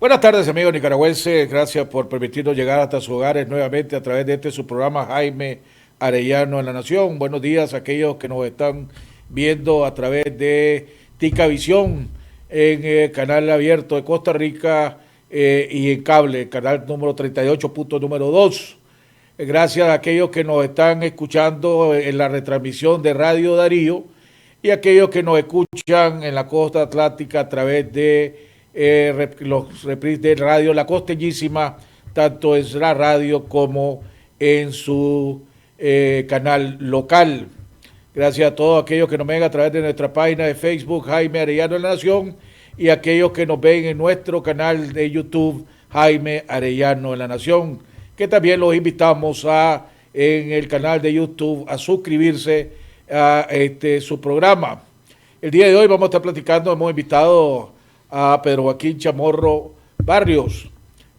Buenas tardes, amigos nicaragüenses. Gracias por permitirnos llegar hasta sus hogares nuevamente a través de su programa Jaime Arellano en la Nación. Buenos días a aquellos que nos están viendo a través de Tica Visión en el canal abierto de Costa Rica y en cable, canal número 38, punto número 2. Gracias a aquellos que nos están escuchando en la retransmisión de Radio Darío y aquellos que nos escuchan en la costa atlántica a través de los reprises de Radio La Costeñísima, tanto en la radio como en su canal local. Gracias a todos aquellos que nos ven a través de nuestra página de Facebook, Jaime Arellano en la Nación, y aquellos que nos ven en nuestro canal de YouTube, Jaime Arellano en la Nación, que también los invitamos en el canal de YouTube a suscribirse a su programa. El día de hoy vamos a estar platicando, hemos invitado a Pedro Joaquín Chamorro Barrios,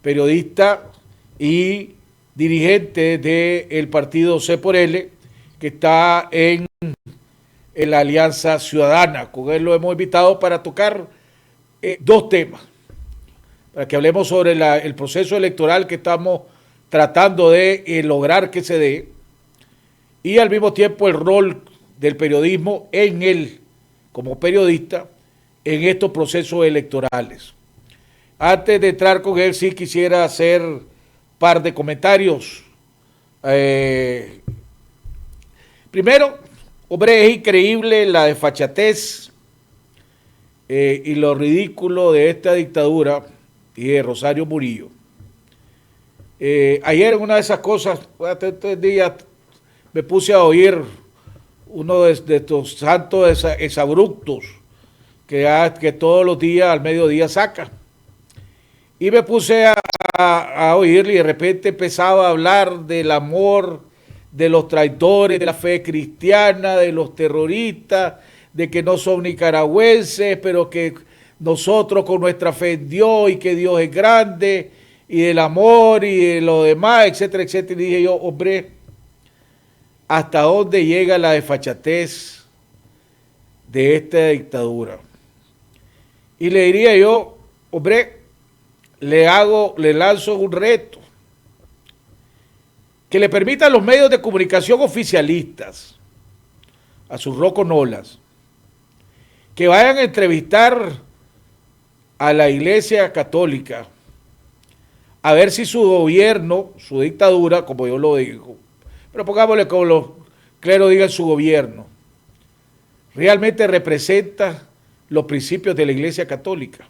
periodista y dirigente del partido C por L, que está en la Alianza Ciudadana. Con él lo hemos invitado para tocar dos temas, para que hablemos sobre el proceso electoral que estamos tratando de lograr que se dé, y al mismo tiempo el rol del periodismo en él, como periodista, en estos procesos electorales. Antes de entrar con él, sí quisiera hacer un par de comentarios. Primero, hombre, es increíble la desfachatez y lo ridículo de esta dictadura y de Rosario Murillo. Ayer en una de esas cosas, este día me puse a oír uno de estos santos exabruptos que todos los días al mediodía saca. Y me puse a oírle y de repente empezaba a hablar del amor, de los traidores, de la fe cristiana, de los terroristas, de que no son nicaragüenses, pero que nosotros con nuestra fe en Dios y que Dios es grande, y del amor y de lo demás, etcétera, etcétera. Y dije yo, hombre, ¿hasta dónde llega la desfachatez de esta dictadura? Y le diría yo, hombre, le lanzo un reto, que le permita a los medios de comunicación oficialistas, a sus roconolas, que vayan a entrevistar a la Iglesia Católica, a ver si su gobierno, su dictadura, como yo lo digo, pero pongámosle como los cleros digan su gobierno, realmente representa los principios de la Iglesia Católica.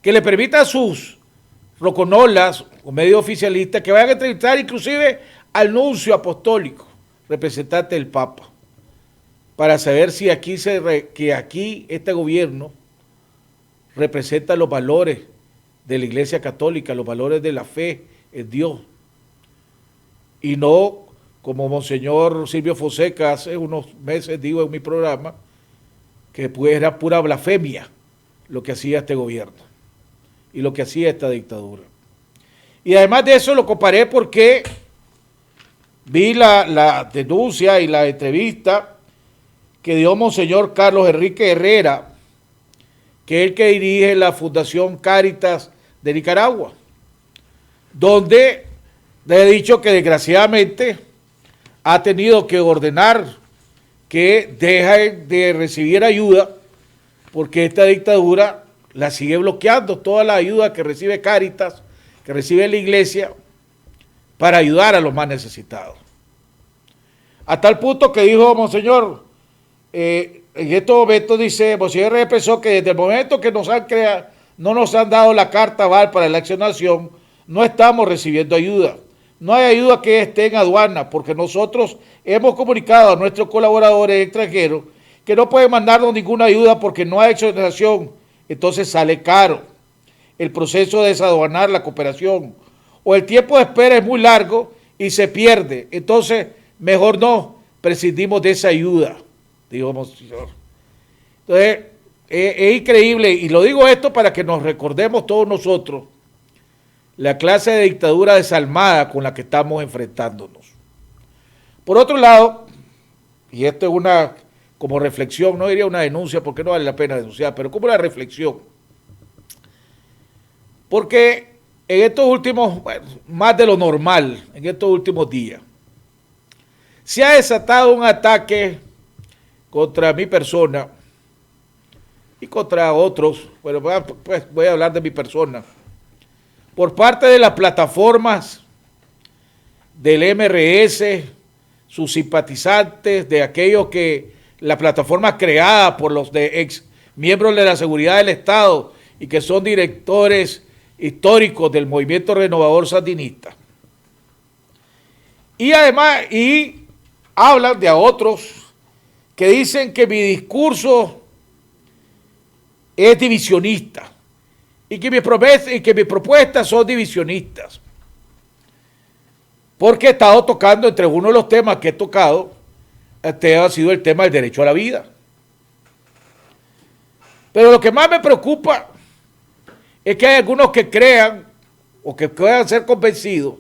Que le permita a sus roconolas o medios oficialistas que vayan a entrevistar inclusive al nuncio apostólico, representante del Papa, para saber si aquí este gobierno representa los valores de la Iglesia Católica, los valores de la fe en Dios, y no como Monseñor Silvio Fonseca hace unos meses dijo en mi programa, que pues era pura blasfemia lo que hacía este gobierno y lo que hacía esta dictadura. Y además de eso lo comparé porque vi la denuncia y la entrevista que dio Monseñor Carlos Enrique Herrera, que es el que dirige la Fundación Cáritas de Nicaragua, donde le he dicho que desgraciadamente ha tenido que ordenar que dejen de recibir ayuda porque esta dictadura la sigue bloqueando, toda la ayuda que recibe Cáritas, que recibe la iglesia, para ayudar a los más necesitados. A tal punto que dijo Monseñor, en estos momentos dice, Monseñor expresó que desde el momento que no nos han dado la carta aval para la accionación, no estamos recibiendo ayuda. No hay ayuda que esté en aduana, porque nosotros hemos comunicado a nuestros colaboradores extranjeros que no pueden mandarnos ninguna ayuda porque no hay exoneración. Entonces sale caro el proceso de desaduanar la cooperación, o el tiempo de espera es muy largo y se pierde. Entonces, mejor no, prescindimos de esa ayuda, dijo Monseñor. Entonces, es increíble, y lo digo esto para que nos recordemos todos nosotros la clase de dictadura desalmada con la que estamos enfrentándonos. Por otro lado, y esto es una como reflexión, no diría una denuncia porque no vale la pena denunciar, pero como una reflexión. porque en estos últimos, bueno, más de lo normal, en estos últimos días, se ha desatado un ataque contra mi persona y contra otros, bueno, pues voy a hablar de mi persona, por parte de las plataformas del MRS, sus simpatizantes, de aquellos que la plataforma creada por los de ex miembros de la seguridad del Estado y que son directores históricos del movimiento renovador sandinista. Y además, y hablan de a otros que dicen que mi discurso es divisionista y que mis propuestas son divisionistas. Porque he estado tocando, entre uno de los temas que he tocado, este ha sido el tema del derecho a la vida. Pero lo que más me preocupa es que hay algunos que crean o que puedan ser convencidos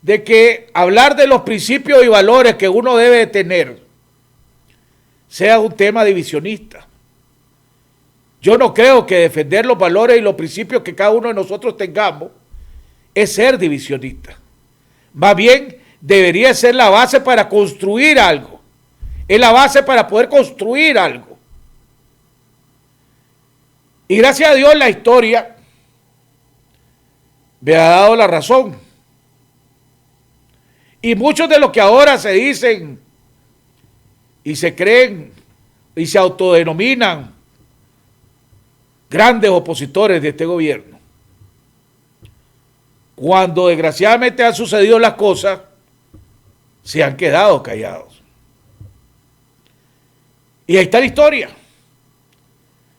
de que hablar de los principios y valores que uno debe de tener sea un tema divisionista. Yo no creo que defender los valores y los principios que cada uno de nosotros tengamos es ser divisionista. Más bien debería ser la base para construir algo. Es la base para poder construir algo. Y gracias a Dios la historia me ha dado la razón. Y muchos de los que ahora se dicen y se creen y se autodenominan grandes opositores de este gobierno, cuando desgraciadamente han sucedido las cosas, se han quedado callados. Y ahí está la historia.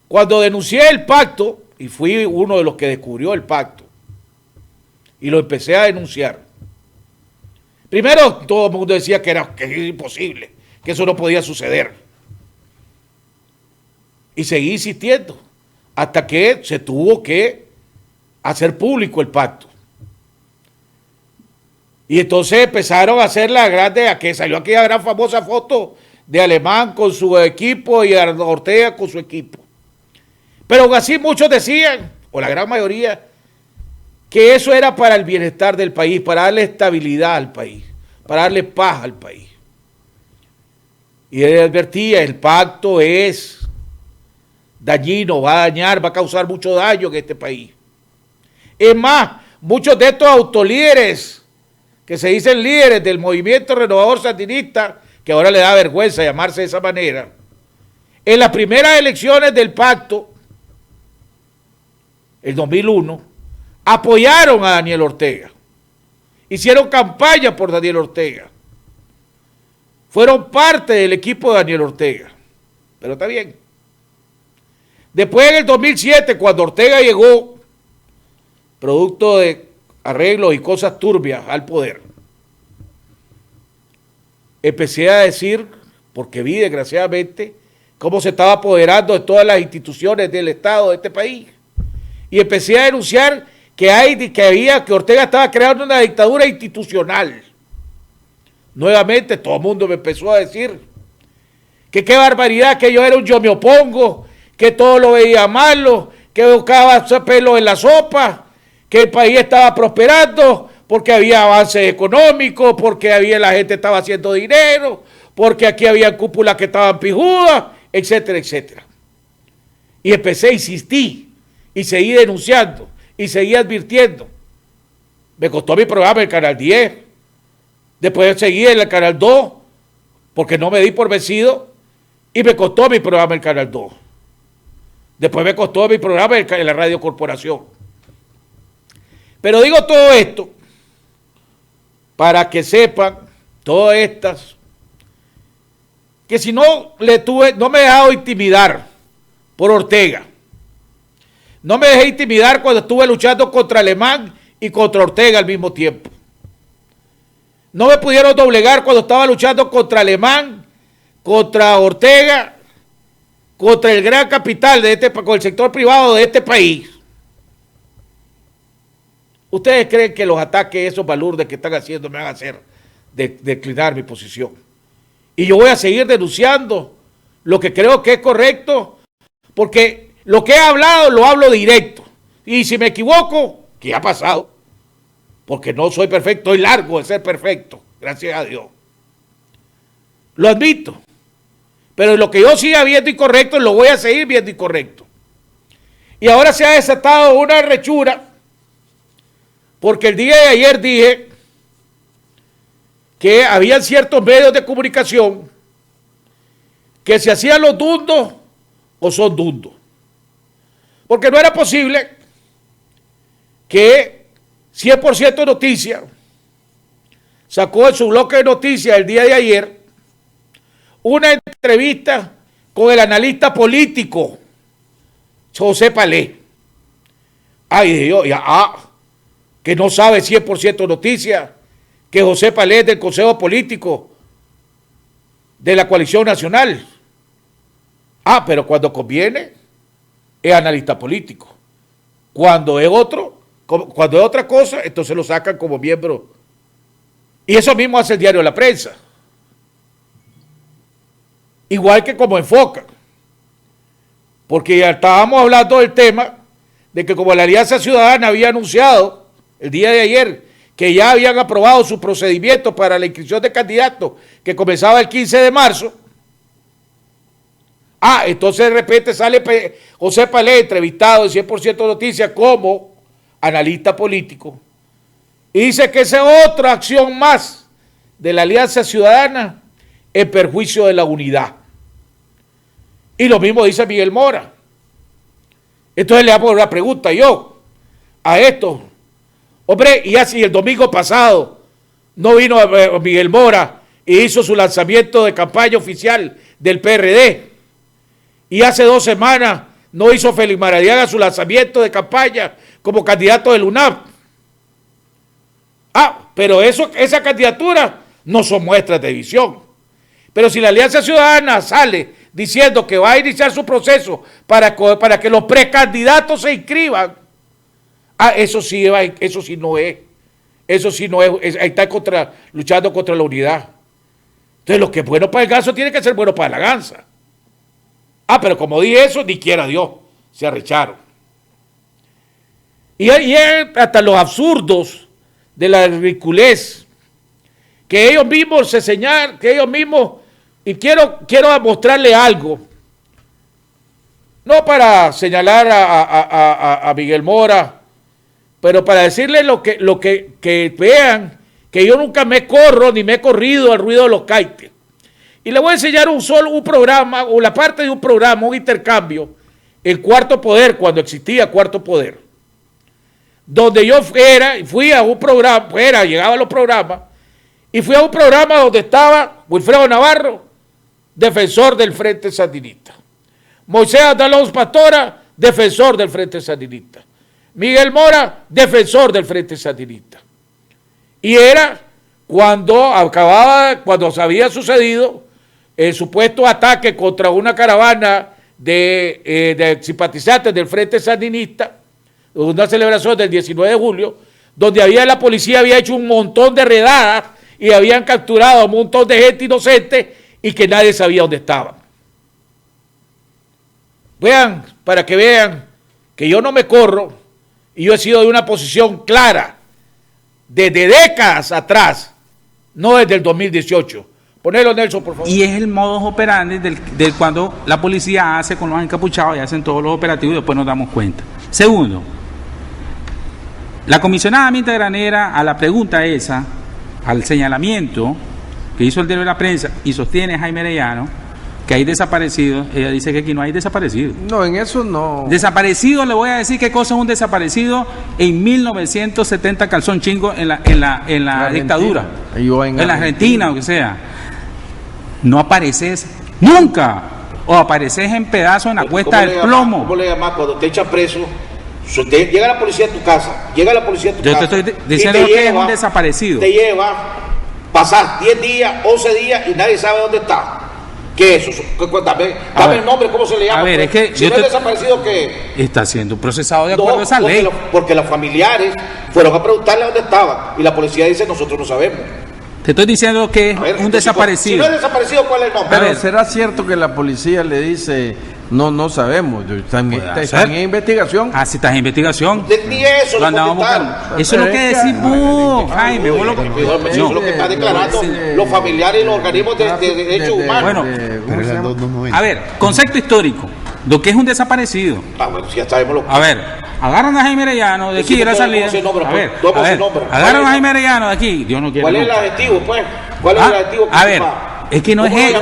Cuando denuncié el pacto, y fui uno de los que descubrió el pacto, y lo empecé a denunciar, primero todo el mundo decía que era imposible, que eso no podía suceder. Y seguí insistiendo, hasta que se tuvo que hacer público el pacto. Y entonces empezaron a hacer la grande, a que salió aquella gran famosa foto de Alemán con su equipo y Ortega con su equipo. Pero aún así muchos decían, o la gran mayoría, que eso era para el bienestar del país, para darle estabilidad al país, para darle paz al país. Y él advertía, el pacto es dañino, va a dañar, va a causar mucho daño en este país. Es más, muchos de estos autolíderes que se dicen líderes del movimiento renovador sandinista, que ahora le da vergüenza llamarse de esa manera, en las primeras elecciones del pacto, el 2001, apoyaron a Daniel Ortega, hicieron campaña por Daniel Ortega, fueron parte del equipo de Daniel Ortega, pero está bien. Después en el 2007, cuando Ortega llegó, producto de arreglos y cosas turbias al poder, empecé a decir, porque vi desgraciadamente cómo se estaba apoderando de todas las instituciones del Estado de este país, y empecé a denunciar que Ortega estaba creando una dictadura institucional. Nuevamente todo el mundo me empezó a decir que qué barbaridad, que yo era un yo me opongo, que todo lo veía malo, que buscaba pelo en la sopa, que el país estaba prosperando porque había avances económicos, porque la gente estaba haciendo dinero, porque aquí había cúpulas que estaban pijudas, etcétera, etcétera. Y empecé a insistir y seguí denunciando y seguí advirtiendo. Me costó mi programa en el Canal 10, después seguí en el Canal 2, porque no me di por vencido, y me costó mi programa en el Canal 2. Después me costó mi programa en la Radio Corporación. Pero digo todo esto para que sepan, todas estas, que si no no me he dejado intimidar por Ortega. No me dejé intimidar cuando estuve luchando contra Alemán y contra Ortega al mismo tiempo. No me pudieron doblegar cuando estaba luchando contra Alemán, contra Ortega, contra el gran capital con el sector privado de este país. ¿Ustedes creen que los ataques, esos balurdes que están haciendo, me van a hacer declinar mi posición? Y yo voy a seguir denunciando lo que creo que es correcto, porque lo que he hablado lo hablo directo. Y si me equivoco, que ha pasado, porque no soy perfecto, estoy largo de ser perfecto, gracias a Dios. Lo admito. Pero lo que yo siga viendo incorrecto, lo voy a seguir viendo incorrecto. Y ahora se ha desatado una rechura, porque el día de ayer dije que había ciertos medios de comunicación que se hacían los dundos o son dundos. Porque no era posible que 100% Noticias sacó en su bloque de noticias el día de ayer una entrevista con el analista político José Palé. Ay, Dios, que no sabe 100% Noticias, que José Palé es del Consejo Político de la Coalición Nacional. Pero cuando conviene es analista político. Cuando es otra cosa, entonces lo sacan como miembro. Y eso mismo hace el diario La Prensa. Igual que como enfocan. Porque ya estábamos hablando del tema de que como la Alianza Ciudadana había anunciado el día de ayer que ya habían aprobado su procedimiento para la inscripción de candidatos que comenzaba el 15 de marzo, entonces de repente sale José Palé entrevistado en 100% Noticias como analista político y dice que esa es otra acción más de la Alianza Ciudadana en perjuicio de la unidad. Y lo mismo dice Miguel Mora. Entonces le hago una pregunta yo a esto. Hombre, y así el domingo pasado no vino Miguel Mora y hizo su lanzamiento de campaña oficial del PRD. Y hace 2 semanas no hizo Félix Maradiaga su lanzamiento de campaña como candidato del UNAP. Pero esa candidatura no son muestras de visión. Pero si la Alianza Ciudadana sale diciendo que va a iniciar su proceso para que los precandidatos se inscriban, eso sí no es, ahí está luchando contra la unidad. Entonces lo que es bueno para el ganso tiene que ser bueno para la gansa. Pero como dije eso, ni quiera Dios, se arrecharon. Y hasta los absurdos de la ridiculez, que ellos mismos se señalan, que ellos mismos, y quiero mostrarle algo, no para señalar a Miguel Mora, pero para decirles que vean que yo nunca me corro ni me he corrido al ruido de los caites. Y le voy a enseñar un programa, o la parte de un programa, un intercambio, el Cuarto Poder, cuando existía Cuarto Poder, donde yo fui a un programa, llegaba a los programas, y fui a un programa donde estaba Wilfredo Navarro, defensor del Frente Sandinista, Moisés Andalón Pastora, defensor del Frente Sandinista, Miguel Mora, defensor del Frente Sandinista. Y era cuando se había sucedido el supuesto ataque contra una caravana de simpatizantes del Frente Sandinista, una celebración del 19 de julio, donde la policía había hecho un montón de redadas y habían capturado a un montón de gente inocente y que nadie sabía dónde estaban. Vean, para que vean que yo no me corro y yo he sido de una posición clara desde décadas atrás, no desde el 2018. Ponelo, Nelson, por favor. Y es el modus operandi del cuando la policía hace con los encapuchados y hacen todos los operativos y después nos damos cuenta. Segundo, la comisionada Mirta Granera, a la pregunta esa, al señalamiento que hizo el diario de La Prensa y sostiene Jaime Arellano que hay desaparecidos, ella dice que aquí no hay desaparecidos. No, en eso no. Desaparecido, le voy a decir qué cosa es un desaparecido en 1970 calzón chingo en la dictadura, en la Argentina, o que sea. No apareces nunca, o apareces en pedazos en la cuesta del plomo. ¿Cómo le llamas cuando te echan preso? Llega la policía a tu casa, Yo te estoy diciendo que es un desaparecido. Te lleva, pasas 10 días, 11 días y nadie sabe dónde está. ¿Qué es eso? Dame el nombre, ¿cómo se le llama? A ver, es que si no es desaparecido, ¿qué? Está siendo procesado de acuerdo a esa ley. Porque los familiares fueron a preguntarle dónde estaba y la policía dice, nosotros no sabemos. Te estoy diciendo que es un desaparecido. Si no es desaparecido, ¿cuál es el nombre? Pero ¿será cierto que la policía le dice, No sabemos. Están en investigación. Ah, si estás en investigación. Ni eso Lo andamos buscando. Eso es lo que decís vos, Jaime. Vos lo que... Eso es lo que está declarando los familiares y los organismos de derechos humanos. Bueno, a ver, concepto histórico. Lo que es un desaparecido. Bueno, ya sabemos lo que... A ver, agarran a Jaime Arellano de aquí de la salida. A ver, agarran a Jaime Arellano de aquí. Dios no quiere. ¿Cuál es el adjetivo, pues? ¿Cuál es el adjetivo? A ver, es que no es él.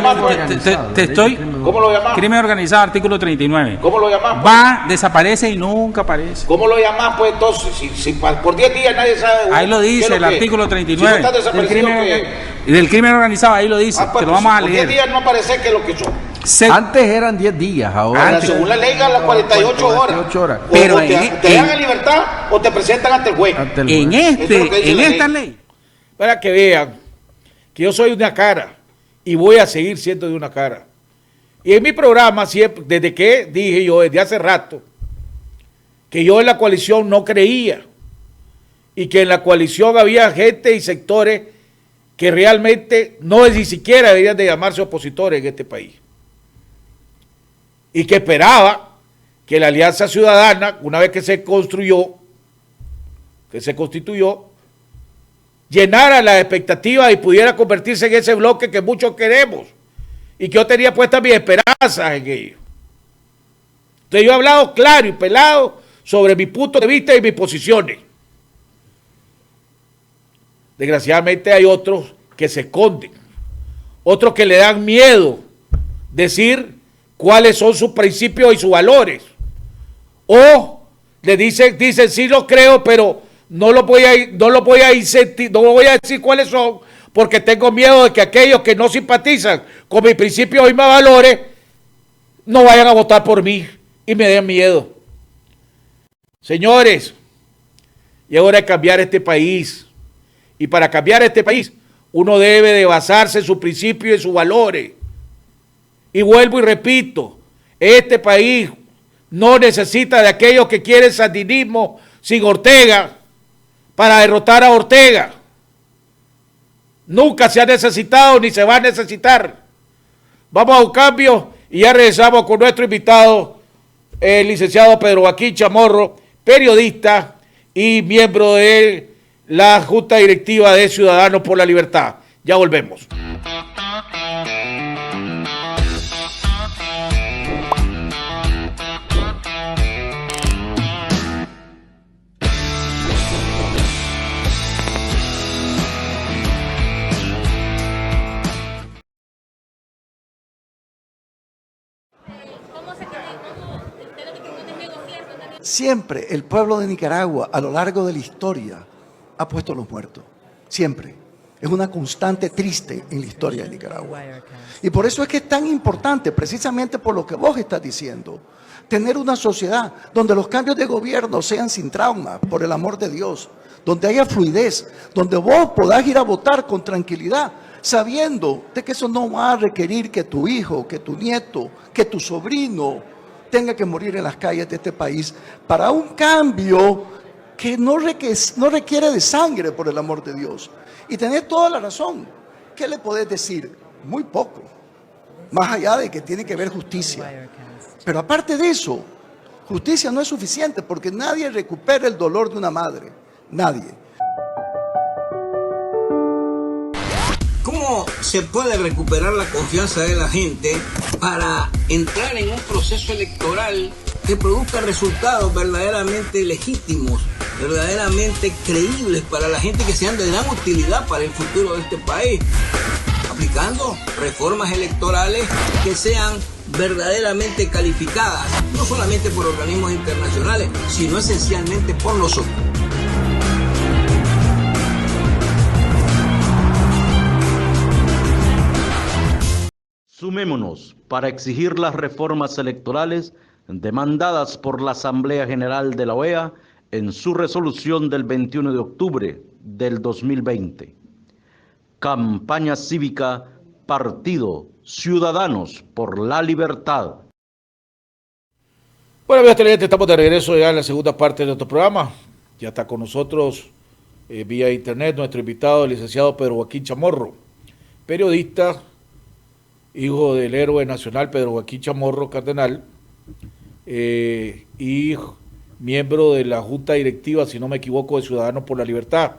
Te estoy... ¿Cómo lo llamás? Crimen organizado, artículo 39. ¿Cómo lo llamás? Va, desaparece y nunca aparece. ¿Cómo lo llamás, pues, entonces? Si por 10 días nadie sabe... Ahí lo dice el artículo 39. Si no está desaparecido, del crimen organizado, ahí lo dice. Pues, te lo vamos a leer. Por 10 días no aparece que es lo que son. Antes eran 10 días, ahora... Según la ley, a las 48 horas. Pero o te dejan en libertad o te presentan ante el juez. En esta ley. Para que vean que yo soy una cara y voy a seguir siendo de una cara. Y en mi programa, siempre, desde que dije yo, desde hace rato, que yo en la coalición no creía y que en la coalición había gente y sectores que realmente no ni siquiera deberían de llamarse opositores en este país. Y que esperaba que la Alianza Ciudadana, una vez que se constituyó, llenara las expectativas y pudiera convertirse en ese bloque que muchos queremos y que yo tenía puestas mis esperanzas en ello. Entonces yo he hablado claro y pelado sobre mi punto de vista y mis posiciones. Desgraciadamente hay otros que se esconden, otros que le dan miedo decir cuáles son sus principios y sus valores, o le dicen sí lo creo, pero no lo voy a decir cuáles son, porque tengo miedo de que aquellos que no simpatizan con mis principios y mis valores no vayan a votar por mí y me den miedo. Señores, y es hora de cambiar este país, y para cambiar este país uno debe de basarse en sus principios y sus valores. Y vuelvo y repito, este país no necesita de aquellos que quieren sandinismo sin Ortega para derrotar a Ortega. Nunca se ha necesitado ni se va a necesitar. Vamos a un cambio y ya regresamos con nuestro invitado, el licenciado Pedro Joaquín Chamorro, periodista y miembro de la Junta Directiva de Ciudadanos por la Libertad. Ya volvemos. Siempre el pueblo de Nicaragua, a lo largo de la historia, ha puesto a los muertos. Siempre. Es una constante triste en la historia de Nicaragua. Y por eso es que es tan importante, precisamente por lo que vos estás diciendo, tener una sociedad donde los cambios de gobierno sean sin trauma, por el amor de Dios, donde haya fluidez, donde vos podás ir a votar con tranquilidad, sabiendo de que eso no va a requerir que tu hijo, que tu nieto, que tu sobrino tenga que morir en las calles de este país para un cambio que no requiere de sangre, por el amor de Dios. Y tenés toda la razón. ¿Qué le podés decir? Muy poco. Más allá de que tiene que haber justicia. Pero aparte de eso, justicia no es suficiente porque nadie recupera el dolor de una madre. Nadie. ¿Cómo se puede recuperar la confianza de la gente para entrar en un proceso electoral que produzca resultados verdaderamente legítimos, verdaderamente creíbles para la gente, que sean de gran utilidad para el futuro de este país? Aplicando reformas electorales que sean verdaderamente calificadas, no solamente por organismos internacionales, sino esencialmente por nosotros. Sumémonos para exigir las reformas electorales demandadas por la Asamblea General de la OEA en su resolución del 21 de octubre del 2020. Campaña cívica, Partido Ciudadanos por la Libertad. Bueno, amigos televidentes, estamos de regreso ya en la segunda parte de nuestro programa. Ya está con nosotros vía internet nuestro invitado, el licenciado Pedro Joaquín Chamorro, periodista, hijo del héroe nacional Pedro Joaquín Chamorro Cardenal, y miembro de la Junta Directiva, si no me equivoco, de Ciudadanos por la Libertad.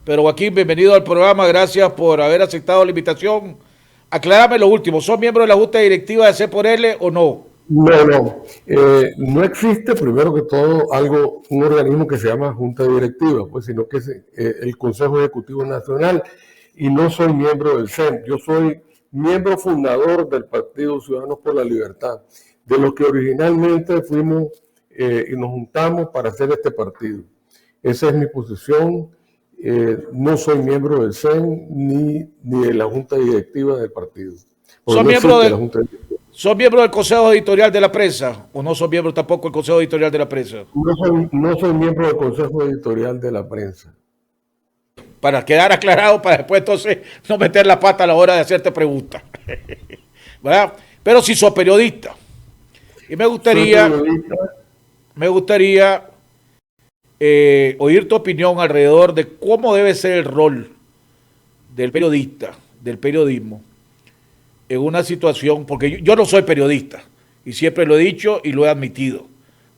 Pero Joaquín, bienvenido al programa, gracias por haber aceptado la invitación. Aclárame lo último, ¿son miembros de la Junta Directiva de C por L o no? No. No existe, primero que todo, un organismo que se llama Junta Directiva, pues, sino que es el Consejo Ejecutivo Nacional, y no soy miembro del CEN. Yo soy miembro fundador del Partido Ciudadanos por la Libertad, de los que originalmente fuimos y nos juntamos para hacer este partido. Esa es mi posición. No soy miembro del CEN ni de la Junta Directiva del partido. ¿Son miembros del Consejo Editorial de la Prensa o no son miembros tampoco del Consejo Editorial de la Prensa? No soy miembro del Consejo Editorial de la Prensa. Para quedar aclarado, para después entonces no meter la pata a la hora de hacerte preguntas. ¿Verdad? Pero si sos periodista. Y me gustaría oír tu opinión alrededor de cómo debe ser el rol del periodista, del periodismo, en una situación, porque yo no soy periodista, y siempre lo he dicho y lo he admitido,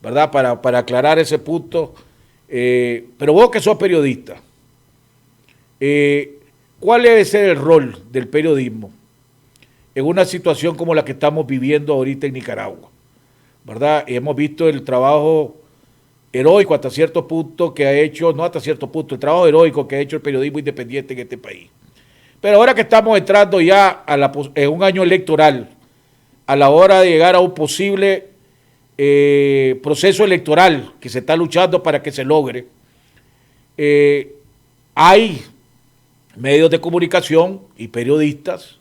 ¿verdad? Para aclarar ese punto, pero vos que sos periodista, ¿cuál debe ser el rol del periodismo en una situación como la que estamos viviendo ahorita en Nicaragua? ¿Verdad? Hemos visto el trabajo heroico hasta cierto punto que ha hecho, no hasta cierto punto, el trabajo heroico que ha hecho el periodismo independiente en este país. Pero ahora que estamos entrando ya en un año electoral, a la hora de llegar a un posible proceso electoral que se está luchando para que se logre, hay medios de comunicación y periodistas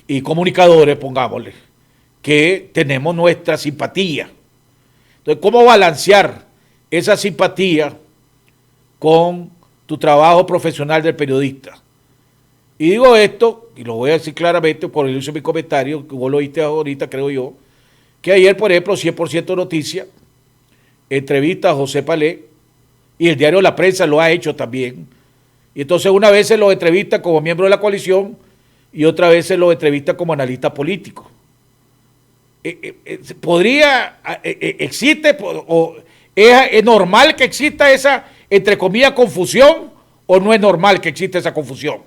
y comunicadores, pongámosle, que tenemos nuestra simpatía. Entonces, ¿cómo balancear esa simpatía con tu trabajo profesional del periodista? Y digo esto, y lo voy a decir claramente, por el uso de mi comentario, que vos lo oíste ahorita, creo yo, que ayer, por ejemplo, 100% Noticias entrevista a José Palé, y el diario La Prensa lo ha hecho también. Y entonces una vez se lo entrevista como miembro de la coalición y otra vez se lo entrevista como analista político. ¿Existe o es normal que exista esa, entre comillas, confusión, o no es normal que exista esa confusión?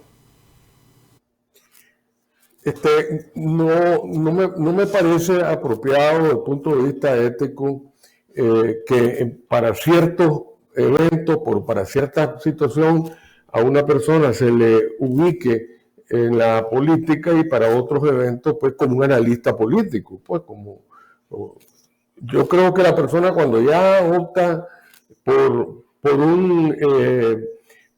No me parece apropiado desde el punto de vista ético que para ciertos eventos, para cierta situación, a una persona se le ubique en la política y para otros eventos, pues, como un analista político. Pues, yo creo que la persona cuando ya opta por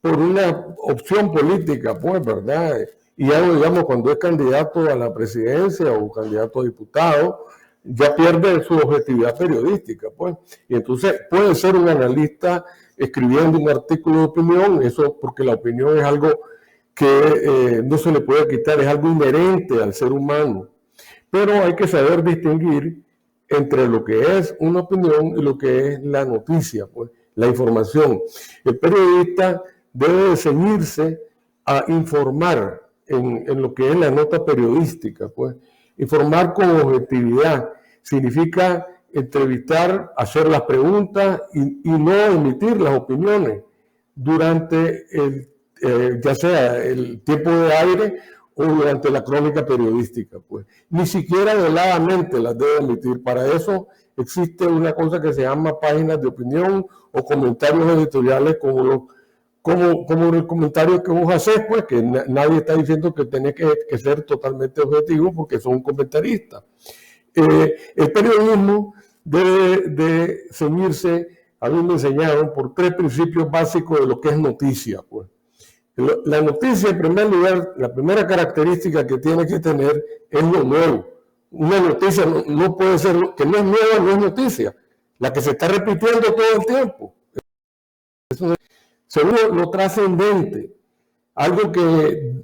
una opción política, pues, ¿verdad? Y ya, digamos, cuando es candidato a la presidencia o candidato a diputado, ya pierde su objetividad periodística, pues. Y entonces puede ser un analista escribiendo un artículo de opinión, eso porque la opinión es algo que no se le puede quitar, es algo inherente al ser humano. Pero hay que saber distinguir entre lo que es una opinión y lo que es la noticia, pues, la información. El periodista debe ceñirse a informar en lo que es la nota periodística, pues. Informar con objetividad significa entrevistar, hacer las preguntas y no emitir las opiniones durante ya sea el tiempo de aire o durante la crónica periodística, pues. Ni siquiera veladamente las debe emitir. Para eso existe una cosa que se llama páginas de opinión o comentarios editoriales como el comentario que vos haces, pues, que nadie está diciendo que tenés que ser totalmente objetivo porque son un comentarista. El periodismo debe de ceñirse, a mí me enseñaron, por 3 principios básicos de lo que es noticia, pues. La noticia, en primer lugar, la primera característica que tiene que tener es lo nuevo. Una noticia no puede ser, que no es nueva, no es noticia. La que se está repitiendo todo el tiempo. Segundo, lo trascendente. Algo que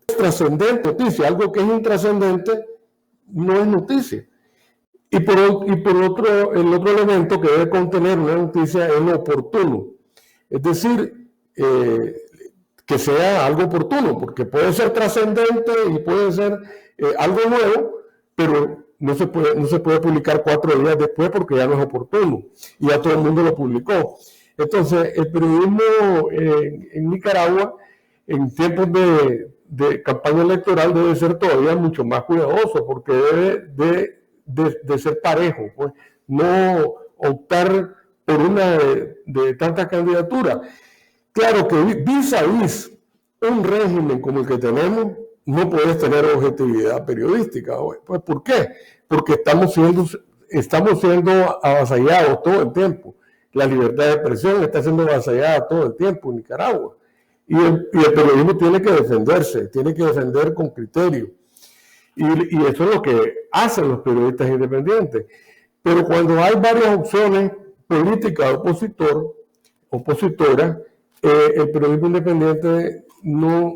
es trascendente, noticia. Algo que es intrascendente no es noticia. Y por otro, el otro elemento que debe contener una noticia es lo oportuno. Es decir, que sea algo oportuno, porque puede ser trascendente y puede ser algo nuevo, pero no se puede publicar 4 días después porque ya no es oportuno. Y ya todo el mundo lo publicó. Entonces, el periodismo en Nicaragua, en tiempos de campaña electoral, debe ser todavía mucho más cuidadoso, porque debe de ser parejo, pues, no optar por una de tantas candidaturas. Claro que vis a vis un régimen como el que tenemos, no puedes tener objetividad periodística. Pues, ¿por qué? Porque estamos siendo avasallados todo el tiempo. La libertad de expresión está siendo avasallada todo el tiempo en Nicaragua. Y el periodismo tiene que defenderse, tiene que defender con criterio. Y eso es lo que hacen los periodistas independientes. Pero cuando hay varias opciones políticas opositoras, el periodismo independiente no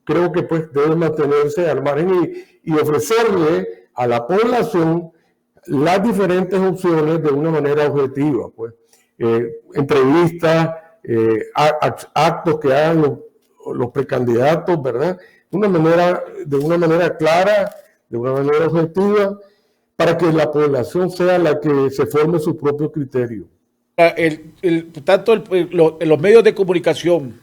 creo que pues debe mantenerse al margen y ofrecerle a la población las diferentes opciones de una manera objetiva, pues entrevistas, actos que hagan los precandidatos, ¿verdad? De una manera clara, de una manera objetiva, para que la población sea la que se forme su propio criterio. Tanto los medios de comunicación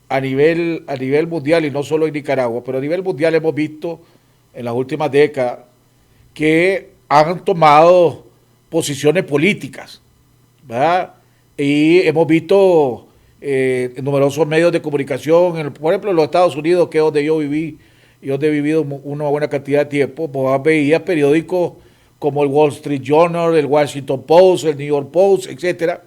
a nivel mundial, y no solo en Nicaragua, pero a nivel mundial hemos visto en las últimas décadas que han tomado posiciones políticas, ¿verdad? Y hemos visto en numerosos medios de comunicación, por ejemplo en los Estados Unidos, que es donde yo viví y donde he vivido una buena cantidad de tiempo, pues veía periódicos como el Wall Street Journal, el Washington Post, el New York Post, etcétera,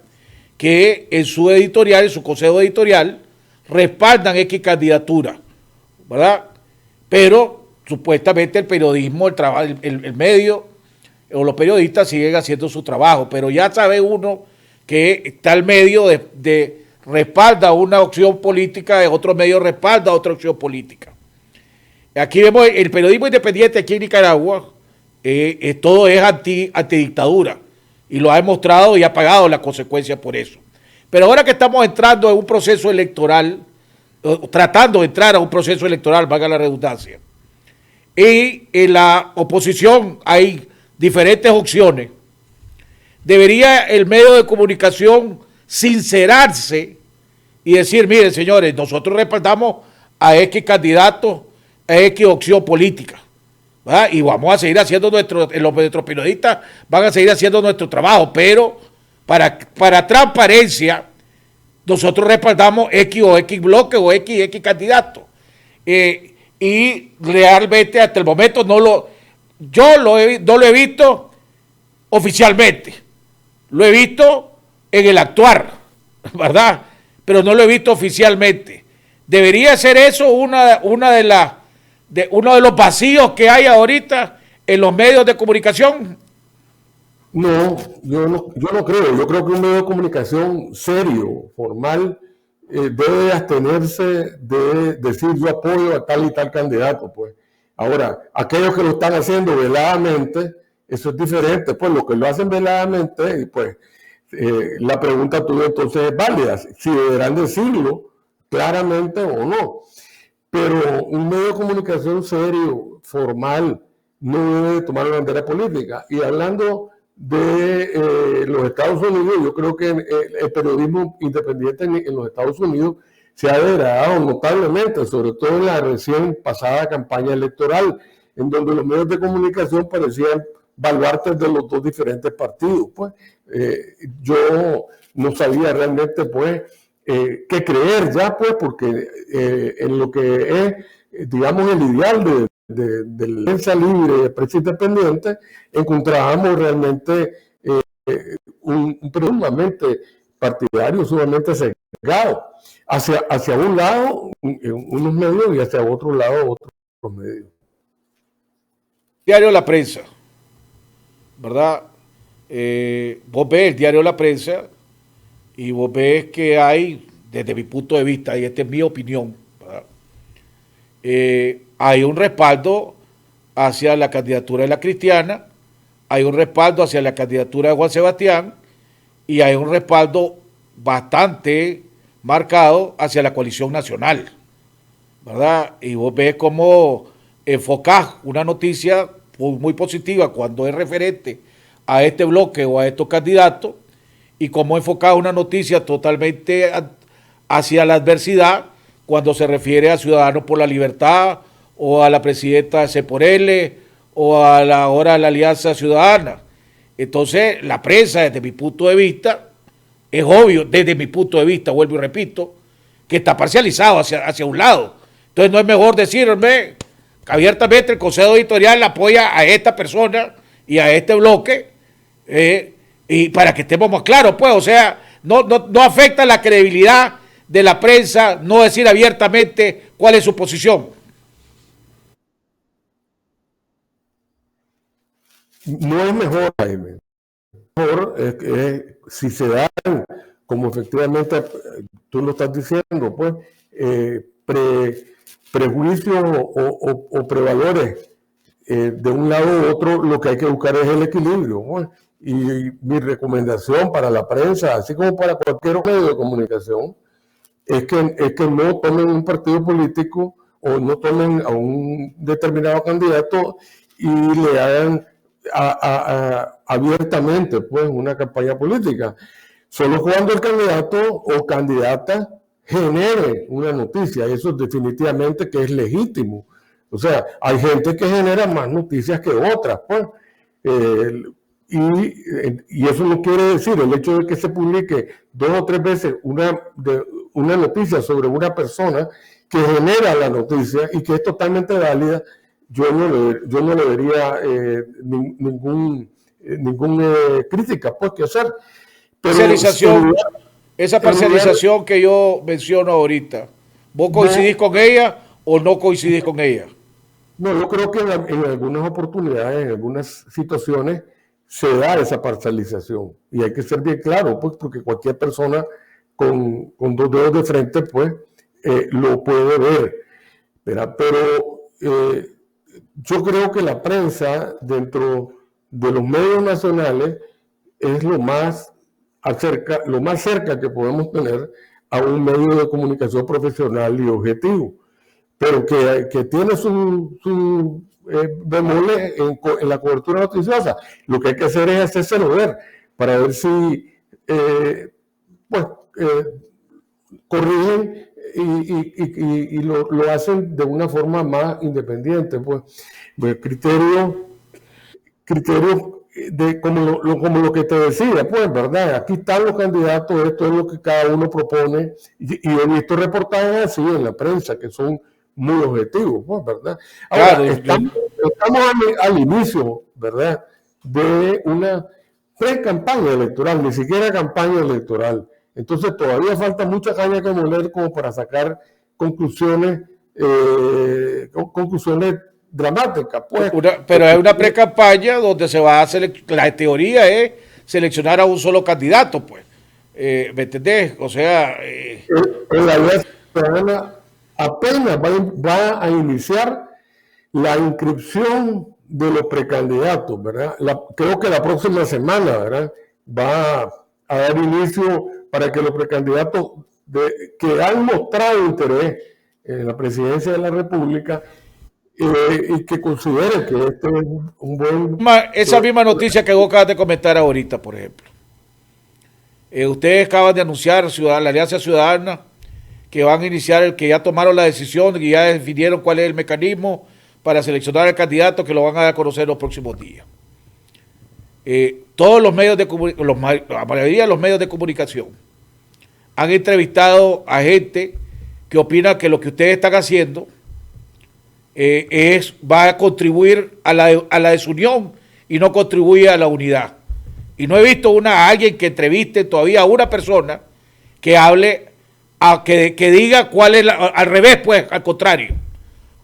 que en su editorial, en su consejo editorial, respaldan X candidatura, ¿verdad? Pero supuestamente el periodismo, el medio o los periodistas siguen haciendo su trabajo, pero ya sabe uno que está el medio de respalda una opción política, el otro medio respalda otra opción política. Aquí vemos el periodismo independiente aquí en Nicaragua, todo es antidictadura y lo ha demostrado y ha pagado las consecuencias por eso. Pero ahora que estamos entrando en un proceso electoral, tratando de entrar a un proceso electoral, valga la redundancia, y en la oposición hay diferentes opciones, debería el medio de comunicación sincerarse y decir, miren señores, nosotros respaldamos a X candidato, a X opción política, ¿verdad? Y vamos a seguir haciendo nuestros periodistas van a seguir haciendo nuestro trabajo, pero para transparencia nosotros respaldamos X o X bloque o X candidato. Y realmente hasta el momento no lo he visto oficialmente, lo he visto en el actuar, ¿verdad? Pero no lo he visto oficialmente. Debería ser eso uno de los vacíos que hay ahorita en los medios de comunicación. No, yo no creo. Yo creo que un medio de comunicación serio, formal, debe abstenerse de decir yo apoyo a tal y tal candidato, pues. Ahora, aquellos que lo están haciendo veladamente, eso es diferente, pues lo que lo hacen veladamente, y pues la pregunta tuya entonces es válida, si deberán decirlo claramente o no. Pero un medio de comunicación serio, formal, no debe tomar una bandera política. Y hablando de los Estados Unidos, yo creo que el periodismo independiente en los Estados Unidos se ha degradado notablemente, sobre todo en la recién pasada campaña electoral, en donde los medios de comunicación parecían baluartes de los dos diferentes partidos. Pues yo no sabía realmente pues qué creer ya, pues, porque en lo que es, digamos, el ideal de la prensa libre, de prensa independiente, encontrábamos realmente un sumamente partidario, sumamente sesgado, hacia un lado unos medios y hacia otro lado otros medios. Diario La Prensa, ¿verdad? Vos ves el diario La Prensa y vos ves que hay, desde mi punto de vista, y esta es mi opinión, ¿verdad? Hay un respaldo hacia la candidatura de la Cristiana, hay un respaldo hacia la candidatura de Juan Sebastián y hay un respaldo bastante marcado hacia la coalición nacional, ¿verdad? Y vos ves cómo enfocás una noticia muy positiva cuando es referente a este bloque o a estos candidatos, y cómo enfocar una noticia totalmente hacia la adversidad cuando se refiere a Ciudadanos por la Libertad o a la presidenta C por L o a la Alianza Ciudadana. Entonces, la prensa, desde mi punto de vista, es obvio, desde mi punto de vista, vuelvo y repito, que está parcializado hacia un lado. Entonces, no es mejor decirme que abiertamente el Consejo Editorial apoya a esta persona y a este bloque, y para que estemos más claros, pues, o sea, no afecta la credibilidad de la prensa no decir abiertamente cuál es su posición. No es mejor, Jaime. Mejor si se dan, como efectivamente tú lo estás diciendo, pues, prejuicios o prevalores de un lado u otro, lo que hay que buscar es el equilibrio, pues. Y mi recomendación para la prensa, así como para cualquier medio de comunicación, es que no tomen un partido político o no tomen a un determinado candidato y le hagan abiertamente pues una campaña política. Solo cuando el candidato o candidata genere una noticia, eso definitivamente que es legítimo. O sea, hay gente que genera más noticias que otras, pues. Y eso no quiere decir el hecho de que se publique 2 o 3 veces una noticia sobre una persona que genera la noticia y que es totalmente válida. Yo no le vería ninguna crítica pues, que hacer. Pero esa parcialización que yo menciono ahorita, ¿vos coincidís con ella o no coincidís con ella? No, yo creo que en algunas oportunidades, en algunas situaciones, se da esa parcialización. Y hay que ser bien claro, pues, porque cualquier persona con 2 dedos de frente, pues, lo puede ver. ¿Verdad? Pero yo creo que la prensa, dentro de los medios nacionales, es lo más cerca que podemos tener a un medio de comunicación profesional y objetivo. Pero que tiene su bemoles en la cobertura noticiosa. Lo que hay que hacer es hacérselo ver para ver si corrigen y lo hacen de una forma más independiente. Pues criterios como lo que te decía, pues, ¿verdad? Aquí están los candidatos, esto es lo que cada uno propone, y he visto reportajes así en la prensa que son muy objetivos, pues, ¿verdad? Ahora, Claro, estamos al inicio, ¿verdad? De una pre-campaña electoral, ni siquiera campaña electoral. Entonces todavía falta mucha caña que moler como para sacar conclusiones dramáticas. Pues. Pero es una pre-campaña donde se va a hacer, la teoría es seleccionar a un solo candidato, pues. ¿Me entendés? O sea... la Alianza Ciudadana apenas va a iniciar la inscripción de los precandidatos, ¿verdad? Creo que la próxima semana, ¿verdad? Va a dar inicio para que los precandidatos que han mostrado interés en la presidencia de la República y que consideren que este es un buen... Esa misma noticia que vos acabas de comentar ahorita, por ejemplo. Ustedes acaban de anunciar, la Alianza Ciudadana, que van a iniciar, que ya tomaron la decisión y ya definieron cuál es el mecanismo para seleccionar al candidato, que lo van a dar a conocer los próximos días. Todos los medios la mayoría de los medios de comunicación han entrevistado a gente que opina que lo que ustedes están haciendo va a contribuir a la desunión y no contribuye a la unidad. Y no he visto a alguien que entreviste todavía a una persona que hable, que diga cuál es al revés, pues, al contrario,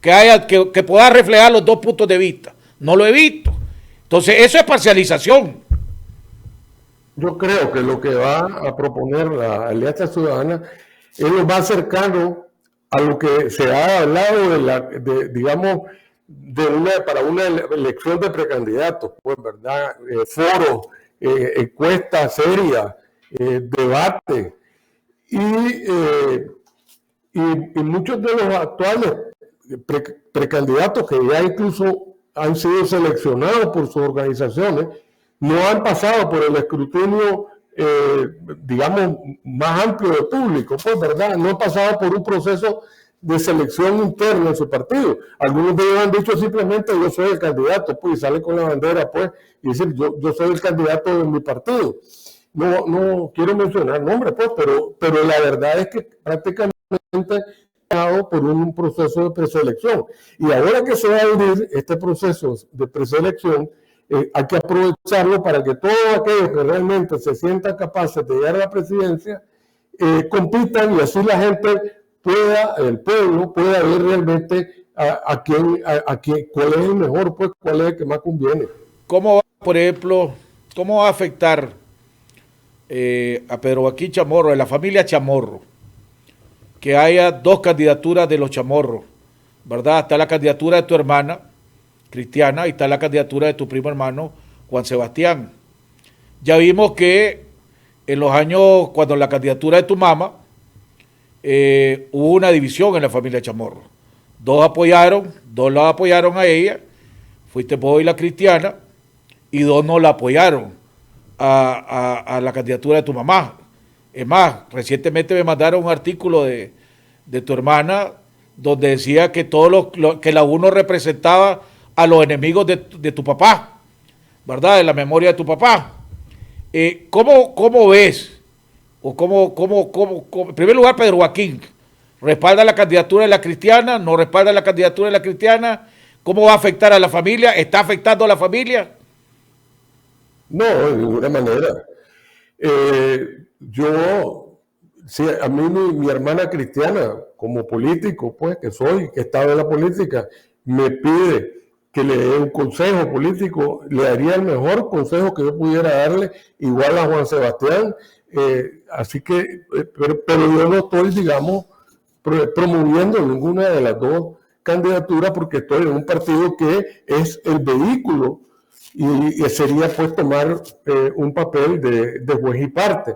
que pueda reflejar los 2 puntos de vista. No lo he visto. Entonces, eso es parcialización. Yo creo que lo que va a proponer la Alianza Ciudadana es lo más cercano a lo que se ha hablado para una elección de precandidatos, pues, ¿verdad? Foros, encuestas serias, debate. Y muchos de los actuales precandidatos que ya incluso han sido seleccionados por sus organizaciones, no han pasado por el escrutinio, digamos, más amplio del público, pues, ¿verdad? No han pasado por un proceso de selección interna en su partido. Algunos de ellos han dicho simplemente yo soy el candidato, pues, y salen con la bandera, pues, y dicen yo soy el candidato de mi partido. No quiero mencionar nombres, pues, pero la verdad es que prácticamente por un proceso de preselección. Y ahora que se va a abrir este proceso de preselección, hay que aprovecharlo para que todos aquellos que realmente se sientan capaces de llegar a la presidencia compitan, y así la gente el pueblo pueda ver realmente cuál es el mejor, pues cuál es el que más conviene. ¿Cómo va, por ejemplo, cómo va a afectar a Pedro Joaquín Chamorro, de la familia Chamorro, que haya dos candidaturas de los Chamorros, ¿verdad? Está la candidatura de tu hermana, Cristiana, y está la candidatura de tu primo hermano, Juan Sebastián. Ya vimos que en los años, cuando la candidatura de tu mamá, hubo una división en la familia Chamorro. Dos la apoyaron a ella, fuiste vos y la Cristiana, y dos no la apoyaron a la candidatura de tu mamá. Es más, recientemente me mandaron un artículo de tu hermana donde decía que que la UNO representaba a los enemigos de tu papá, ¿verdad? De la memoria de tu papá. ¿Cómo ves? O en primer lugar, Pedro Joaquín, ¿respalda la candidatura de la Cristiana? ¿No respalda la candidatura de la Cristiana? ¿Cómo va a afectar a la familia? ¿Está afectando a la familia? No, de ninguna manera. A mí mi hermana Cristiana, como político, pues, que estaba en la política, me pide que le dé un consejo político, le daría el mejor consejo que yo pudiera darle, igual a Juan Sebastián. Así que, pero yo no estoy, digamos, promoviendo ninguna de las dos candidaturas, porque estoy en un partido que es el vehículo y sería pues tomar un papel de juez y parte.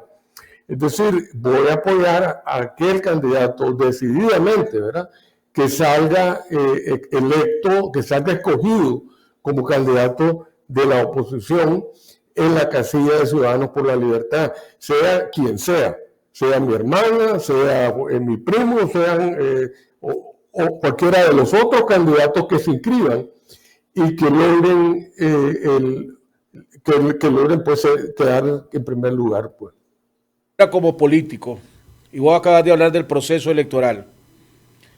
Es decir, voy a apoyar a aquel candidato decididamente, ¿verdad?, que salga electo, que salga escogido como candidato de la oposición en la casilla de Ciudadanos por la Libertad, sea quien sea mi hermana, sea mi primo, o cualquiera de los otros candidatos que se inscriban y que logren, pues, quedar en primer lugar, pues. Como político, y vos acabas de hablar del proceso electoral,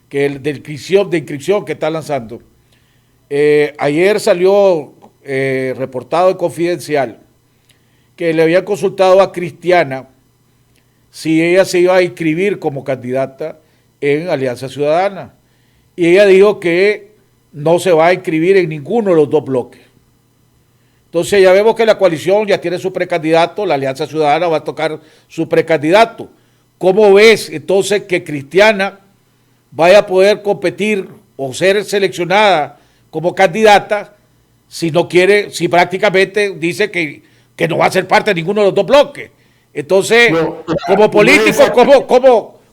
que de inscripción que está lanzando. Ayer salió reportado en Confidencial que le habían consultado a Cristiana si ella se iba a inscribir como candidata en Alianza Ciudadana, y ella dijo que no se va a inscribir en ninguno de los dos bloques. Entonces ya vemos que la coalición ya tiene su precandidato, la Alianza Ciudadana va a tocar su precandidato. ¿Cómo ves entonces que Cristiana vaya a poder competir o ser seleccionada como candidata si no quiere, si prácticamente dice que no va a ser parte de ninguno de los dos bloques? Entonces, como político,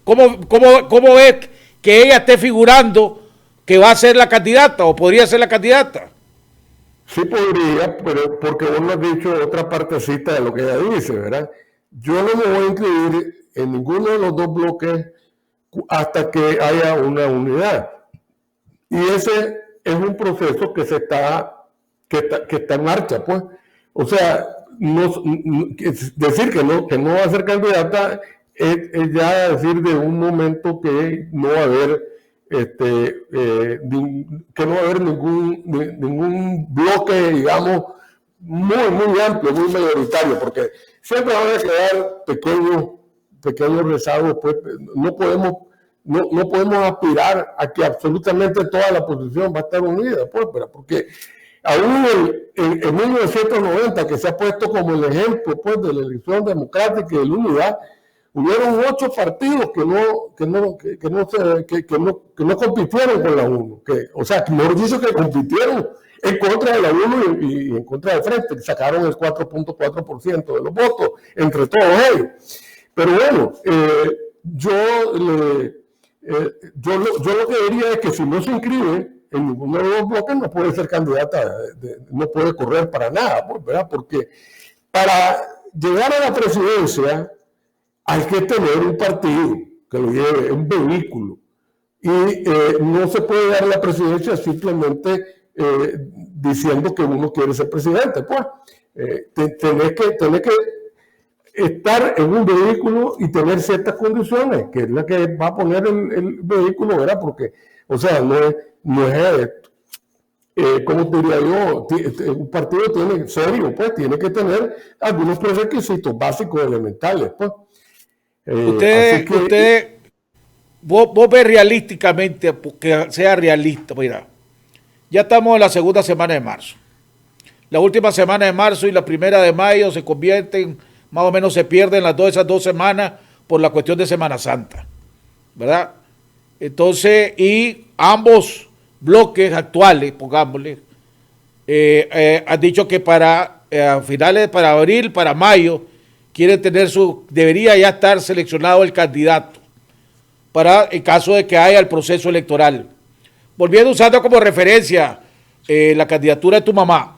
¿cómo ves que ella esté figurando que va a ser la candidata o podría ser la candidata? Sí podría, pero porque vos no has dicho otra partecita de lo que ella dice, ¿verdad? Yo no me voy a inscribir en ninguno de los dos bloques hasta que haya una unidad. Y ese es un proceso que está en marcha, pues. O sea, decir que no va a ser candidata es ya decir de un momento que no va a haber ningún bloque, digamos, muy amplio, muy mayoritario, porque siempre van a quedar pequeños rezagos, pues. No podemos aspirar a que absolutamente toda la oposición va a estar unida, pues, porque aún en 1990, que se ha puesto como el ejemplo, pues, de la elección democrática y de la unidad, hubieron 8 partidos que no compitieron con la UNO, o sea, mejor dicho, que compitieron en contra de la UNO y en contra del Frente, que sacaron el 4.4% de los votos entre todos ellos. Pero bueno, yo lo que diría es que si no se inscriben, en ninguno de los dos bloques no puede ser candidata, no puede correr para nada, pues, ¿verdad? Porque para llegar a la presidencia hay que tener un partido que lo lleve, un vehículo. Y no se puede dar la presidencia simplemente diciendo que uno quiere ser presidente. Pues tenés que estar en un vehículo y tener ciertas condiciones, que es la que va a poner el vehículo, ¿verdad? Porque, o sea, no es ¿cómo te diría yo? Un partido tiene serio, pues tiene que tener algunos prerequisitos básicos elementales, pues. Vos ves realísticamente, que sea realista, mira, ya estamos en la segunda semana de marzo. La última semana de marzo y la primera de mayo se convierten, más o menos se pierden esas 2 semanas por la cuestión de Semana Santa, ¿verdad? Entonces, y ambos bloques actuales, pongámosle, han dicho que para finales, para abril, para mayo, quieren tener debería ya estar seleccionado el candidato para el caso de que haya el proceso electoral. Volviendo usando como referencia la candidatura de tu mamá.